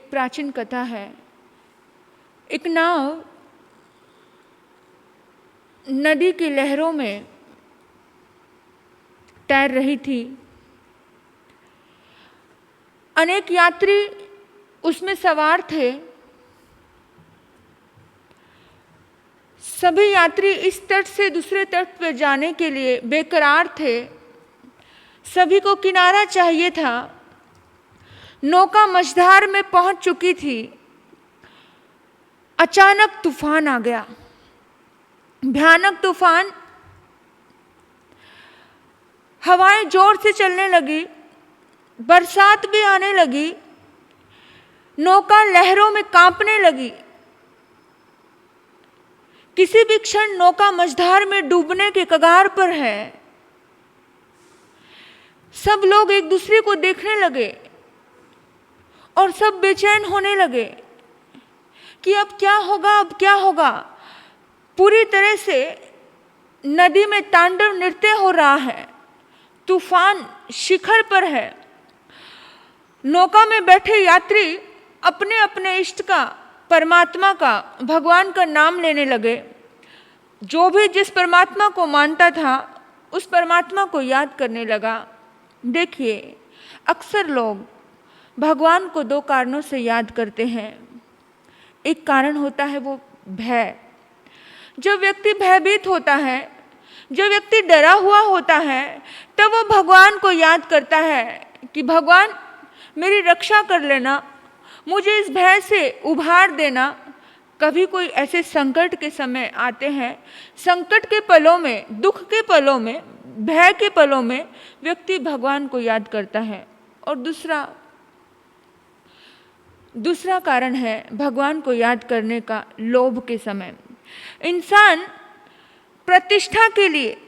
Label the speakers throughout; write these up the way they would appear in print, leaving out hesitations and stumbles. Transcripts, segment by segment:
Speaker 1: एक प्राचीन कथा है। एक नाव नदी की लहरों में तैर रही थी। अनेक यात्री उसमें सवार थे। सभी यात्री इस तट से दूसरे तट पर जाने के लिए बेकरार थे। सभी को किनारा चाहिए था। नौका मझधार में पहुंच चुकी थी। अचानक तूफान आ गया, भयानक तूफान। हवाएं जोर से चलने लगी, बरसात भी आने लगी। नौका लहरों में कांपने लगी। किसी भी क्षण नौका मझधार में डूबने के कगार पर है। सब लोग एक दूसरे को देखने लगे और सब बेचैन होने लगे कि अब क्या होगा, अब क्या होगा। पूरी तरह से नदी में तांडव नृत्य हो रहा है। तूफान शिखर पर है। नौका में बैठे यात्री अपने अपने इष्ट का, परमात्मा का, भगवान का नाम लेने लगे। जो भी जिस परमात्मा को मानता था उस परमात्मा को याद करने लगा। देखिए, अक्सर लोग भगवान को दो कारणों से याद करते हैं। एक कारण होता है वो भय। जब व्यक्ति भयभीत होता है, जब व्यक्ति डरा हुआ होता है, तब वो भगवान को याद करता है कि भगवान मेरी रक्षा कर लेना, मुझे इस भय से उभार देना। कभी कोई ऐसे संकट के समय आते हैं, संकट के पलों में, दुख के पलों में, भय के पलों में व्यक्ति भगवान को याद करता है। और दूसरा कारण है भगवान को याद करने का लोभ के समय। इंसान प्रतिष्ठा के लिए,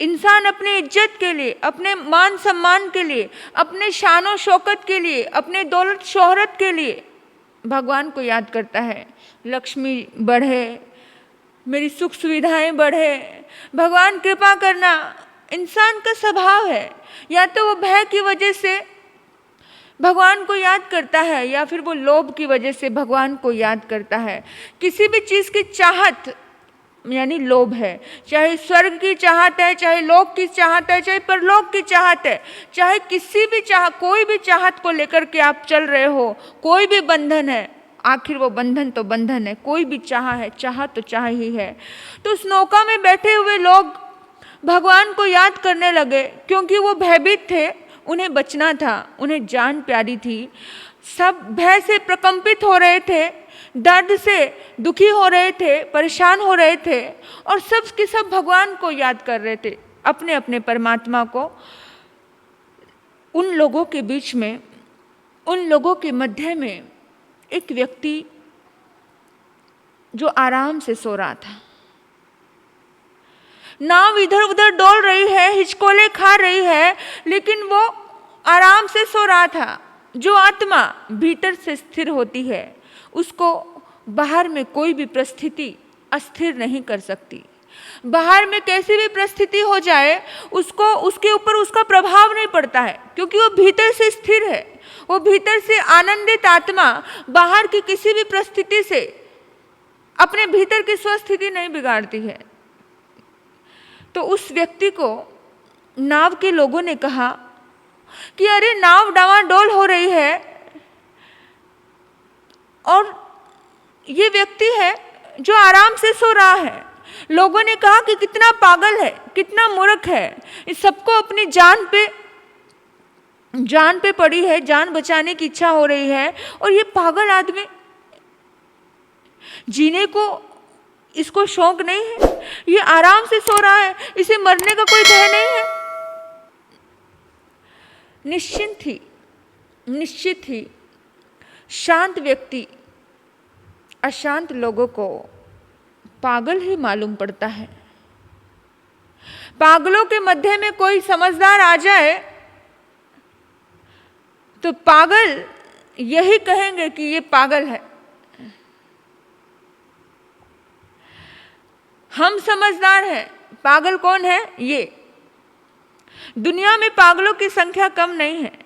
Speaker 1: इंसान अपनी इज्जत के लिए, अपने मान सम्मान के लिए, अपने शानो शौकत के लिए, अपने दौलत शोहरत के लिए भगवान को याद करता है। लक्ष्मी बढ़े, मेरी सुख सुविधाएं बढ़े, भगवान कृपा करना। इंसान का स्वभाव है। या तो वो भय की वजह से भगवान को याद करता है या फिर वो लोभ की वजह से भगवान को याद करता है। किसी भी चीज़ की चाहत यानी लोभ है। चाहे स्वर्ग की चाहत है, चाहे लोक की चाहत है, चाहे परलोक की चाहत है, चाहे किसी भी कोई भी चाहत को लेकर के आप चल रहे हो, कोई भी बंधन है, आखिर वो बंधन तो बंधन है। कोई भी चाह है, चाह तो चाह ही है। तो उस नौका में बैठे हुए लोग भगवान को याद करने लगे क्योंकि वो भयभीत थे। उन्हें बचना था, उन्हें जान प्यारी थी। सब भय से प्रकंपित हो रहे थे, दर्द से दुखी हो रहे थे, परेशान हो रहे थे और सब के सब भगवान को याद कर रहे थे, अपने अपने परमात्मा को। उन लोगों के बीच में, उन लोगों के मध्य में एक व्यक्ति जो आराम से सो रहा था। नाव इधर उधर डोल रही है, हिचकोले खा रही है, लेकिन वो आराम से सो रहा था। जो आत्मा भीतर से स्थिर होती है उसको बाहर में कोई भी परिस्थिति अस्थिर नहीं कर सकती। बाहर में कैसी भी परिस्थिति हो जाए उसको, उसके ऊपर उसका प्रभाव नहीं पड़ता है क्योंकि वो भीतर से स्थिर है। वो भीतर से आनंदित आत्मा बाहर की किसी भी परिस्थिति से अपने भीतर की स्वस्थिति नहीं बिगाड़ती है। तो उस व्यक्ति को नाव के लोगों ने कहा कि अरे नाव डावाडोल हो रही है और ये व्यक्ति है जो आराम से सो रहा है। लोगों ने कहा कि कितना पागल है, कितना मूर्ख है, इस सबको अपनी जान पे पड़ी है, जान बचाने की इच्छा हो रही है और ये पागल आदमी जीने को इसको शौक नहीं है, ये आराम से सो रहा है, इसे मरने का कोई भय नहीं है। निश्चित ही शांत व्यक्ति अशांत लोगों को पागल ही मालूम पड़ता है। पागलों के मध्य में कोई समझदार आ जाए तो पागल यही कहेंगे कि ये पागल है। हम समझदार हैं, पागल कौन है? ये दुनिया में पागलों की संख्या कम नहीं है।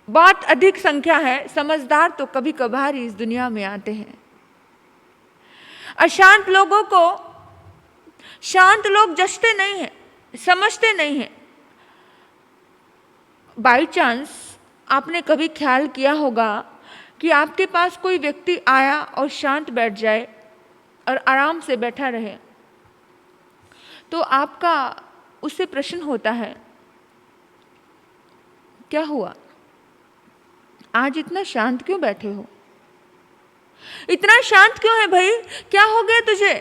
Speaker 1: बहुत अधिक संख्या है, समझदार तो कभी कभार ही इस दुनिया में आते हैं। अशांत लोगों को शांत लोग जचते नहीं हैं, समझते नहीं हैं। बाई चांस आपने कभी ख्याल किया होगा कि आपके पास कोई व्यक्ति आया और शांत बैठ जाए और आराम से बैठा रहे, तो आपका उससे प्रश्न होता है, क्या हुआ, आज इतना शांत क्यों बैठे हो, इतना शांत क्यों है भाई, क्या हो गया तुझे।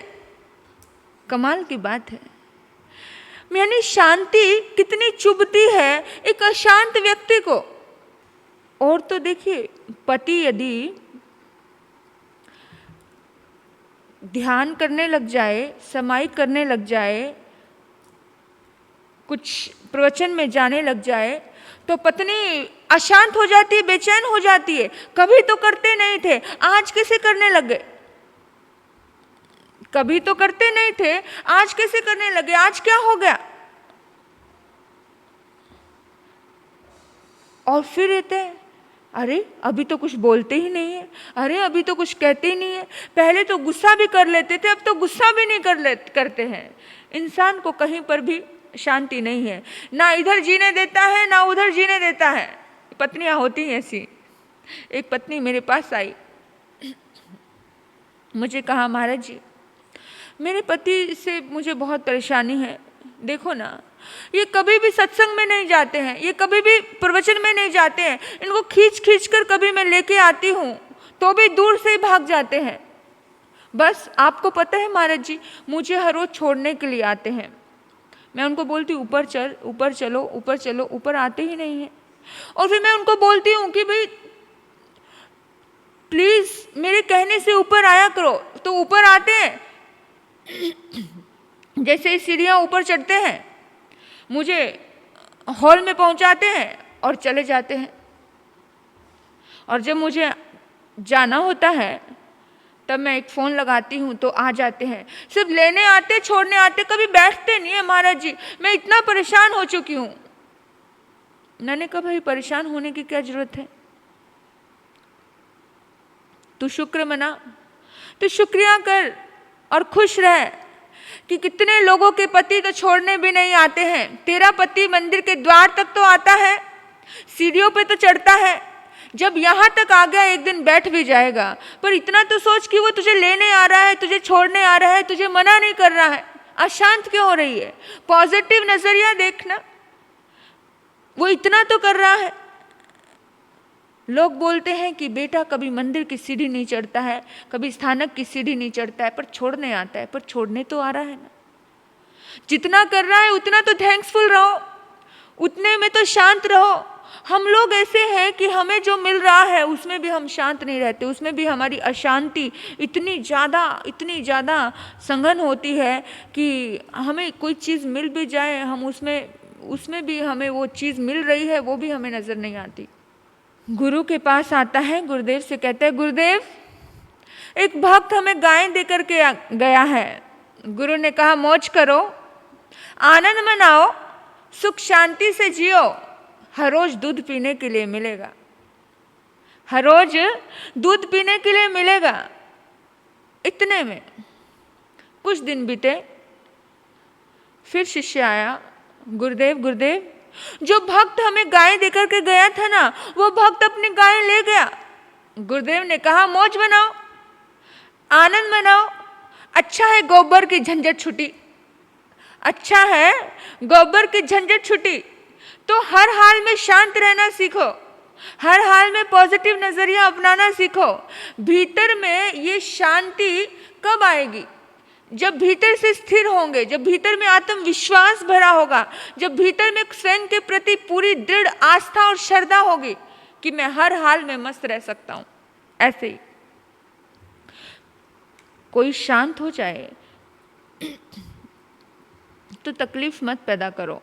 Speaker 1: कमाल की बात है, यानी शांति कितनी चुभती है एक अशांत व्यक्ति को। और तो देखिए, पति यदि ध्यान करने लग जाए, समाई करने लग जाए, कुछ प्रवचन में जाने लग जाए, तो पत्नी अशांत हो जाती है, बेचैन हो जाती है। कभी तो करते नहीं थे, आज कैसे करने लग गए, कभी तो करते नहीं थे, आज कैसे करने लगे, आज क्या हो गया। और फिर रहते हैं, अरे अभी तो कुछ बोलते ही नहीं है, अरे अभी तो कुछ कहते ही नहीं है, पहले तो गुस्सा भी कर लेते थे, अब तो गुस्सा भी नहीं करते हैं। इंसान को कहीं पर भी शांति नहीं है, ना इधर जीने देता है ना उधर जीने देता है। पत्नियां होती हैं ऐसी। एक पत्नी मेरे पास आई, मुझे कहा, महाराज जी मेरे पति से मुझे बहुत परेशानी है, देखो ना, ये कभी भी सत्संग में नहीं जाते हैं, ये कभी भी प्रवचन में नहीं जाते हैं, इनको खींच खींच कर कभी मैं लेके आती हूँ तो भी दूर से ही भाग जाते हैं। बस आपको पता है महाराज जी, मुझे हर रोज छोड़ने के लिए आते हैं, मैं उनको बोलती हूँ ऊपर चल, ऊपर चलो, ऊपर चलो, ऊपर आते ही नहीं हैं। और फिर मैं उनको बोलती हूँ कि भाई प्लीज मेरे कहने से ऊपर आया करो, तो ऊपर आते हैं, जैसे सीढ़ियाँ ऊपर चढ़ते हैं, मुझे हॉल में पहुंचाते हैं और चले जाते हैं। और जब मुझे जाना होता है तब मैं एक फ़ोन लगाती हूँ तो आ जाते हैं, सिर्फ लेने आते, छोड़ने आते, कभी बैठते नहीं है। महाराज जी मैं इतना परेशान हो चुकी हूँ। मैंने कहा भाई परेशान होने की क्या जरूरत है, तू शुक्र मना, तू शुक्रिया कर और खुश रह कि कितने लोगों के पति तो छोड़ने भी नहीं आते हैं। तेरा पति मंदिर के द्वार तक तो आता है, सीढ़ियों पे तो चढ़ता है, जब यहाँ तक आ गया एक दिन बैठ भी जाएगा। पर इतना तो सोच कि वो तुझे लेने आ रहा है, तुझे छोड़ने आ रहा है, तुझे मना नहीं कर रहा है, अशांत क्यों हो रही है। पॉजिटिव नजरिया देखना, वो इतना तो कर रहा है। लोग बोलते हैं कि बेटा कभी मंदिर की सीढ़ी नहीं चढ़ता है, कभी स्थानक की सीढ़ी नहीं चढ़ता है, पर छोड़ने आता है। पर छोड़ने तो आ रहा है ना, जितना कर रहा है उतना तो थैंक्सफुल रहो, उतने में तो शांत रहो। हम लोग ऐसे हैं कि हमें जो मिल रहा है उसमें भी हम शांत नहीं रहते, उसमें भी हमारी अशांति इतनी ज़्यादा संघन होती है कि हमें कोई चीज़ मिल भी जाए, हम उसमें भी हमें वो चीज़ मिल रही है वो भी हमें नज़र नहीं आती। गुरु के पास आता है, गुरुदेव से कहता है, गुरुदेव एक भक्त हमें गाय दे करके गया है। गुरु ने कहा मौज करो, आनंद मनाओ, सुख शांति से जियो, हर रोज दूध पीने के लिए मिलेगा, हर रोज दूध पीने के लिए मिलेगा। इतने में कुछ दिन बीते, फिर शिष्य आया, गुरुदेव गुरुदेव जो भक्त हमें गाय देकर के गया था ना, वो भक्त अपनी गाय ले गया। गुरुदेव ने कहा मौज मनाओ, आनंद मनाओ, अच्छा है गोबर की झंझट छुटी, अच्छा है गोबर की झंझट छुटी। तो हर हाल में शांत रहना सीखो, हर हाल में पॉजिटिव नजरिया अपनाना सीखो। भीतर में ये शांति कब आएगी, जब भीतर से स्थिर होंगे, जब भीतर में आत्मविश्वास भरा होगा, जब भीतर में स्वयं के प्रति पूरी दृढ़ आस्था और श्रद्धा होगी कि मैं हर हाल में मस्त रह सकता हूं। ऐसे ही कोई शांत हो जाए तो तकलीफ मत पैदा करो,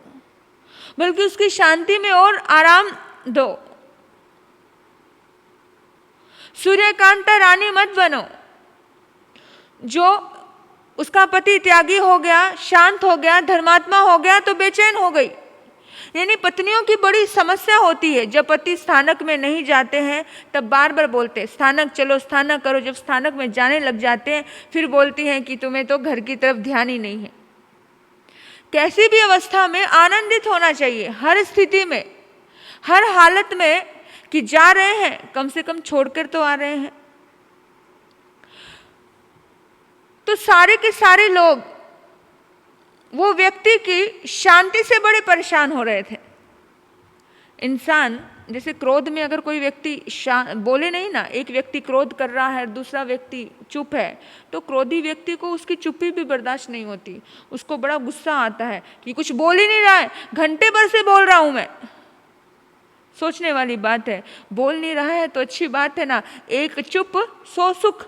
Speaker 1: बल्कि उसकी शांति में और आराम दो। सूर्यकांता रानी मत बनो। जो उसका पति त्यागी हो गया, शांत हो गया, धर्मात्मा हो गया तो बेचैन हो गई, यानी पत्नियों की बड़ी समस्या होती है। जब पति स्थानक में नहीं जाते हैं तब बार बार बोलते हैं स्थानक चलो, स्थानक करो। जब स्थानक में जाने लग जाते हैं फिर बोलती हैं कि तुम्हें तो घर की तरफ ध्यान ही नहीं है। कैसी भी अवस्था में आनंदित होना चाहिए, हर स्थिति में, हर हालत में, कि जा रहे हैं कम से कम छोड़कर तो आ रहे हैं। तो सारे के सारे लोग वो व्यक्ति की शांति से बड़े परेशान हो रहे थे। इंसान जैसे क्रोध में अगर कोई व्यक्ति बोले नहीं ना, एक व्यक्ति क्रोध कर रहा है, दूसरा व्यक्ति चुप है, तो क्रोधी व्यक्ति को उसकी चुप्पी भी बर्दाश्त नहीं होती, उसको बड़ा गुस्सा आता है कि कुछ बोल ही नहीं रहा है, घंटे भर से बोल रहा हूं मैं। सोचने वाली बात है, बोल नहीं रहा है तो अच्छी बात है ना, एक चुप सौ सुख।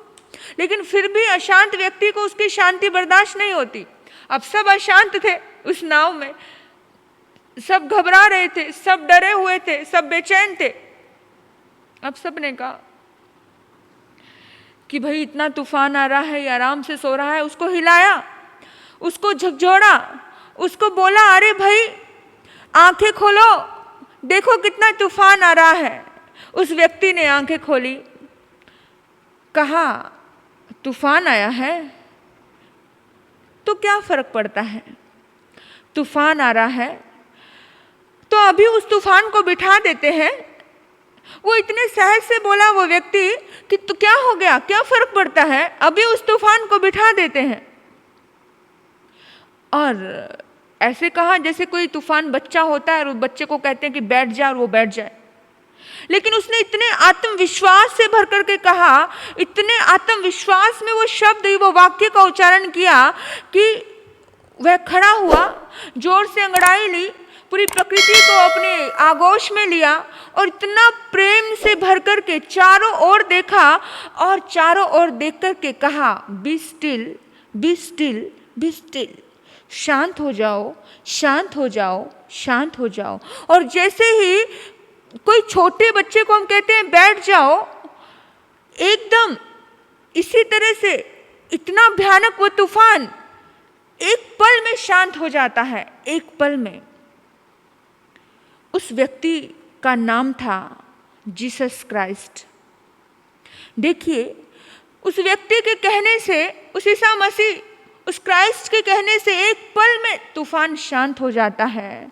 Speaker 1: लेकिन फिर भी अशांत व्यक्ति को उसकी शांति बर्दाश्त नहीं होती। अब सब अशांत थे उस नाव में, सब घबरा रहे थे, सब डरे हुए थे, सब बेचैन थे। अब सब ने कहा कि भाई इतना तूफान आ रहा है, ये आराम से सो रहा है। उसको हिलाया, उसको झकझोड़ा, उसको बोला अरे भाई आंखें खोलो, देखो कितना तूफान आ रहा है। उस व्यक्ति ने आंखें खोली, कहा तूफान आया है तो क्या फर्क पड़ता है, तूफान आ रहा है तो अभी उस तूफान को बिठा देते हैं। वो इतने सहज से बोला वो व्यक्ति कि तो क्या हो गया, क्या फर्क पड़ता है, अभी उस तूफान को बिठा देते हैं। और ऐसे कहा जैसे कोई तूफान बच्चा होता है और उस बच्चे को कहते हैं कि बैठ जा और वो बैठ जाए। लेकिन उसने इतने आत्मविश्वास से भर करके कहा, इतने आत्मविश्वास में वो शब्द, वो वाक्य का उच्चारण किया कि वह खड़ा हुआ, जोर से अंगड़ाई ली, पूरी प्रकृति को अपने आगोश में लिया और इतना प्रेम से भर करके चारों ओर देखा और चारों ओर देख करके कहा be still, be still, be still, शांत हो जाओ, शांत हो जाओ, शांत हो जाओ। और जैसे ही कोई छोटे बच्चे को हम कहते हैं बैठ जाओ, एकदम इसी तरह से इतना भयानक वो तूफान एक पल में शांत हो जाता है, एक पल में। उस व्यक्ति का नाम था जीसस क्राइस्ट। देखिए, उस व्यक्ति के कहने से, उस ईसा मसीह, उस क्राइस्ट के कहने से एक पल में तूफान शांत हो जाता है।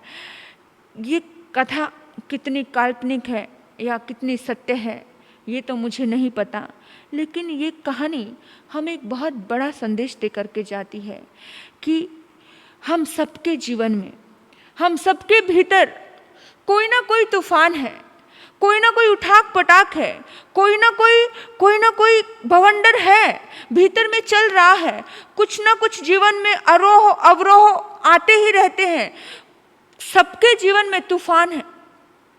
Speaker 1: ये कथा कितनी काल्पनिक है या कितनी सत्य है ये तो मुझे नहीं पता, लेकिन ये कहानी हमें एक बहुत बड़ा संदेश दे करके जाती है कि हम सबके जीवन में, हम सबके भीतर कोई ना कोई तूफान है, कोई ना कोई उठाक पटाक है, कोई ना कोई भवंडर है, भीतर में चल रहा है। कुछ ना कुछ जीवन में आरोह अवरोह आते ही रहते हैं। सबके जीवन में तूफान है,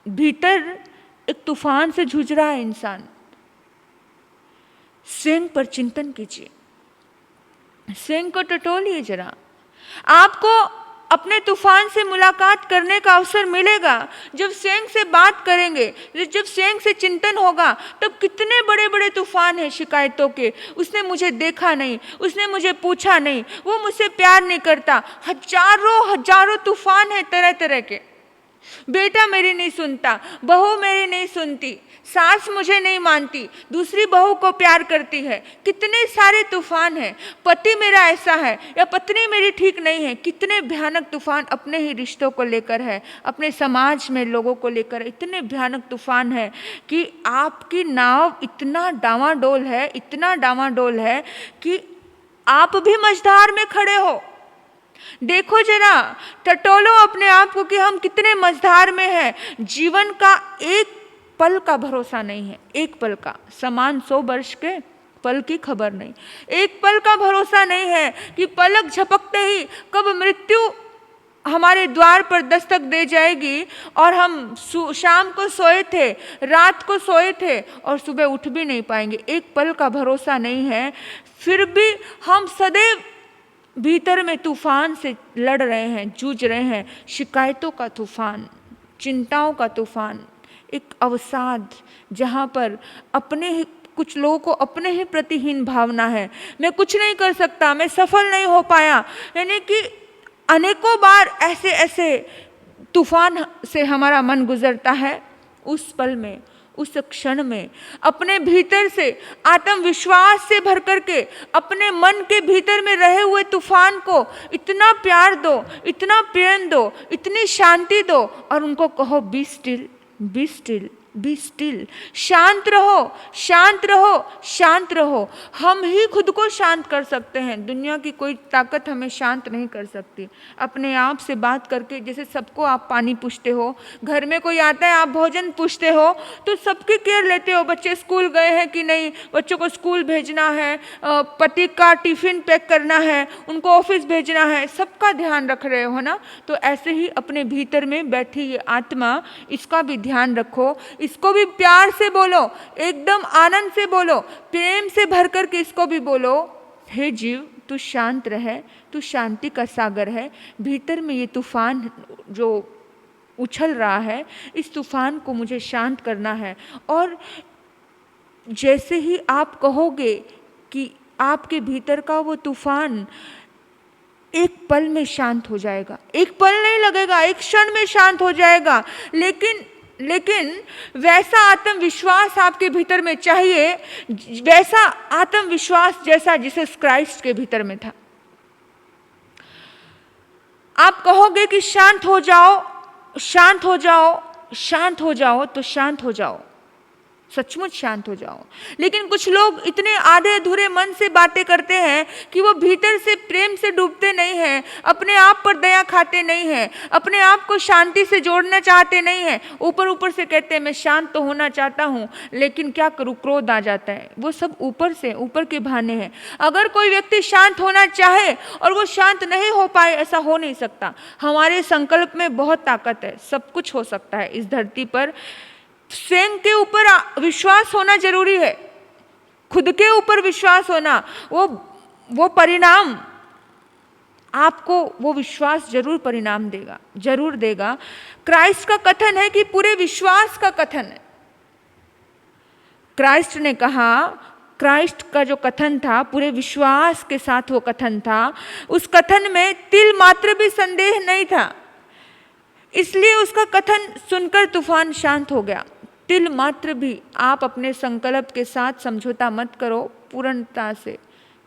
Speaker 1: भीतर एक तूफान से जूझ रहा है इंसान। स्वयं पर चिंतन कीजिए, स्वयं को टटोलिए जरा। आपको अपने तूफान से मुलाकात करने का अवसर मिलेगा जब स्वयं से बात करेंगे, जब स्वयं से चिंतन होगा। तब कितने बड़े बड़े तूफान हैं शिकायतों के, उसने मुझे देखा नहीं, उसने मुझे पूछा नहीं, वो मुझसे प्यार नहीं करता। हजारों तूफान हैं तरह तरह के। बेटा मेरी नहीं सुनता, बहू मेरी नहीं सुनती, सास मुझे नहीं मानती, दूसरी बहू को प्यार करती है। कितने सारे तूफान हैं। पति मेरा ऐसा है या पत्नी मेरी ठीक नहीं है। कितने भयानक तूफान अपने ही रिश्तों को लेकर है, अपने समाज में लोगों को लेकर इतने भयानक तूफान है कि आपकी नाव इतना डामाडोल है, इतना डामाडोल है कि आप भी मझधार में खड़े हो। देखो जरा, टटोलो अपने आप को कि हम कितने मझधार में हैं। जीवन का एक पल का भरोसा नहीं है, एक पल का। समान 100 वर्ष के पल की खबर नहीं। एक पल का भरोसा नहीं है कि पलक झपकते ही कब मृत्यु हमारे द्वार पर दस्तक दे जाएगी और हम शाम को सोए थे, रात को सोए थे और सुबह उठ भी नहीं पाएंगे। एक पल का भरोसा नहीं है। फिर भी हम सदैव भीतर में तूफान से लड़ रहे हैं, जूझ रहे हैं। शिकायतों का तूफान, चिंताओं का तूफान, एक अवसाद जहाँ पर अपने ही कुछ लोगों को अपने ही प्रतिहीन भावना है। मैं कुछ नहीं कर सकता, मैं सफल नहीं हो पाया। यानी कि अनेकों बार ऐसे तूफान से हमारा मन गुजरता है, उस पल में, उस क्षण में अपने भीतर से आत्मविश्वास से भर करके अपने मन के भीतर में रहे हुए तूफान को इतना प्यार दो, इतना प्रेम दो, इतनी शांति दो और उनको कहो be still, be still, be still, शांत रहो, शांत रहो, शांत रहो। हम ही खुद को शांत कर सकते हैं, दुनिया की कोई ताकत हमें शांत नहीं कर सकती। अपने आप से बात करके, जैसे सबको आप पानी पूछते हो, घर में कोई आता है आप भोजन पूछते हो तो सबकी केयर लेते हो, बच्चे स्कूल गए हैं कि नहीं, बच्चों को स्कूल भेजना है, पति का टिफिन पैक करना है, उनको ऑफिस भेजना है, सबका ध्यान रख रहे हो ना। तो ऐसे ही अपने भीतर में बैठी ये आत्मा, इसका भी ध्यान रखो, इसको भी प्यार से बोलो, एकदम आनंद से बोलो, प्रेम से भर करके इसको भी बोलो, हे जीव तू शांत रहे, तू शांति का सागर है। भीतर में ये तूफान जो उछल रहा है, इस तूफान को मुझे शांत करना है। और जैसे ही आप कहोगे कि आपके भीतर का वो तूफान एक पल में शांत हो जाएगा, एक पल नहीं लगेगा, एक क्षण में शांत हो जाएगा। लेकिन वैसा आत्मविश्वास आपके भीतर में चाहिए, वैसा आत्मविश्वास जैसा जीसस क्राइस्ट के भीतर में था। आप कहोगे कि शांत हो जाओ, शांत हो जाओ, शांत हो जाओ, तो शांत हो जाओ, सचमुच शांत हो जाओ। लेकिन कुछ लोग इतने आधे अधूरे मन से बातें करते हैं कि वो भीतर से प्रेम से डूबते नहीं हैं, अपने आप पर दया खाते नहीं हैं, अपने आप को शांति से जोड़ना चाहते नहीं हैं। ऊपर ऊपर से कहते हैं मैं शांत तो होना चाहता हूँ, लेकिन क्या करूँ, क्रोध आ जाता है। वो सब ऊपर से, ऊपर के बहाने हैं। अगर कोई व्यक्ति शांत होना चाहे और वो शांत नहीं हो पाए, ऐसा हो नहीं सकता। हमारे संकल्प में बहुत ताकत है, सब कुछ हो सकता है इस धरती पर। स्वयं के ऊपर विश्वास होना जरूरी है, खुद के ऊपर विश्वास होना, वो परिणाम आपको, वो विश्वास जरूर परिणाम देगा, जरूर देगा। क्राइस्ट का कथन है कि पूरे विश्वास का कथन है। क्राइस्ट ने कहा, क्राइस्ट का जो कथन था पूरे विश्वास के साथ वो कथन था, उस कथन में तिल मात्र भी संदेह नहीं था, इसलिए उसका कथन सुनकर तूफान शांत हो गया। तिल मात्र भी आप अपने संकल्प के साथ समझौता मत करो, पूर्णता से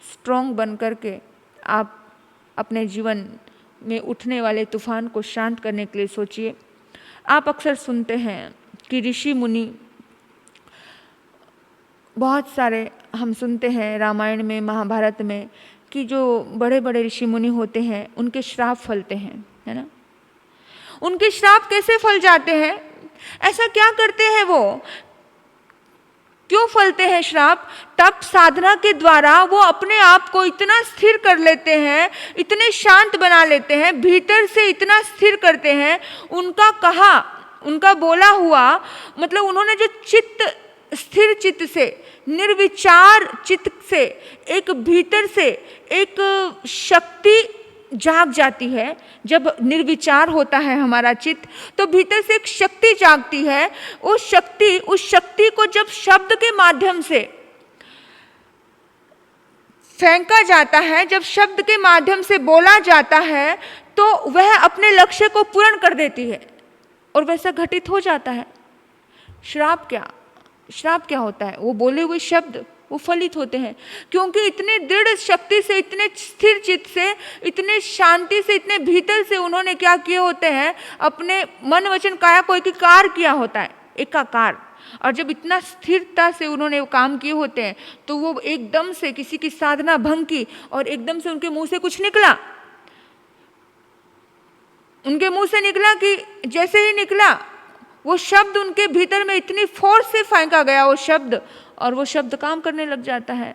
Speaker 1: स्ट्रॉन्ग बन करके आप अपने जीवन में उठने वाले तूफान को शांत करने के लिए सोचिए। आप अक्सर सुनते हैं कि ऋषि मुनि, बहुत सारे हम सुनते हैं रामायण में, महाभारत में, कि जो बड़े बड़े ऋषि मुनि होते हैं उनके श्राप फलते हैं, है ना। उनके श्राप कैसे फल जाते हैं, ऐसा क्या करते हैं, वो क्यों फलते हैं श्राप? तप साधना के द्वारा वो अपने आप को इतना स्थिर कर लेते हैं, इतने शांत बना लेते हैं, भीतर से इतना स्थिर करते हैं। उनका कहा, उनका बोला हुआ, मतलब उन्होंने जो चित्त, स्थिर चित्त से, निर्विचार चित्त से, एक भीतर से एक शक्ति जाग जाती है। जब निर्विचार होता है हमारा चित्त, तो भीतर से एक शक्ति जागती है। उस शक्ति को जब शब्द के माध्यम से फेंका जाता है, जब शब्द के माध्यम से बोला जाता है, तो वह अपने लक्ष्य को पूर्ण कर देती है और वैसा घटित हो जाता है। श्राप क्या होता है? वो बोले हुए शब्द वो फलित होते हैं, क्योंकि इतने दृढ़ शक्ति से, इतने स्थिर चित्त से, इतने शांति से, इतने भीतर से उन्होंने क्या किए होते हैं, अपने मन वचन काया को एकीकार किया होता है, एकाकार। और जब इतना स्थिरता से उन्होंने वो काम किए होते हैं, तो वो एकदम से किसी की साधना भंग की और एकदम से उनके मुंह से कुछ निकला, उनके मुंह से निकला कि जैसे ही निकला वो शब्द उनके भीतर में इतनी फोर्स से फेंका गया वो शब्द, और वो शब्द काम करने लग जाता है।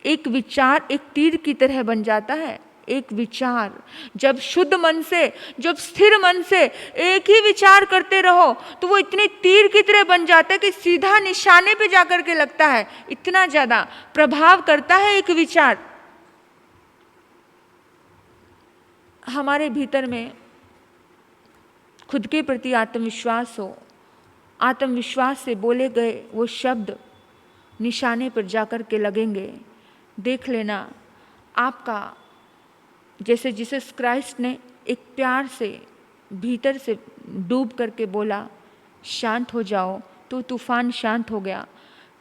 Speaker 1: एक विचार एक तीर की तरह बन जाता है। एक विचार जब शुद्ध मन से, जब स्थिर मन से एक ही विचार करते रहो, तो वो इतने तीर की तरह बन जाता है कि सीधा निशाने पे जाकर के लगता है। इतना ज्यादा प्रभाव करता है एक विचार। हमारे भीतर में खुद के प्रति आत्मविश्वास हो, आत्मविश्वास से बोले गए वो शब्द निशाने पर जाकर के लगेंगे। देख लेना आपका, जैसे जीसस क्राइस्ट ने एक प्यार से भीतर से डूब करके बोला शांत हो जाओ, तो तूफान शांत हो गया।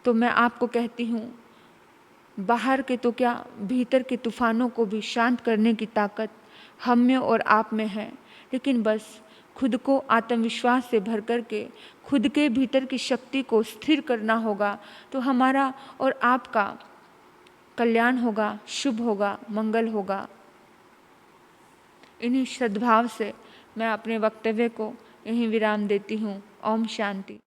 Speaker 1: तो मैं आपको कहती हूँ, बाहर के तो क्या, भीतर के तूफानों को भी शांत करने की ताकत हम में और आप में है। लेकिन बस खुद को आत्मविश्वास से भर करके खुद के भीतर की शक्ति को स्थिर करना होगा, तो हमारा और आपका कल्याण होगा, शुभ होगा, मंगल होगा। इन्हीं सद्भाव से मैं अपने वक्तव्य को यहीं विराम देती हूँ। ओम शांति।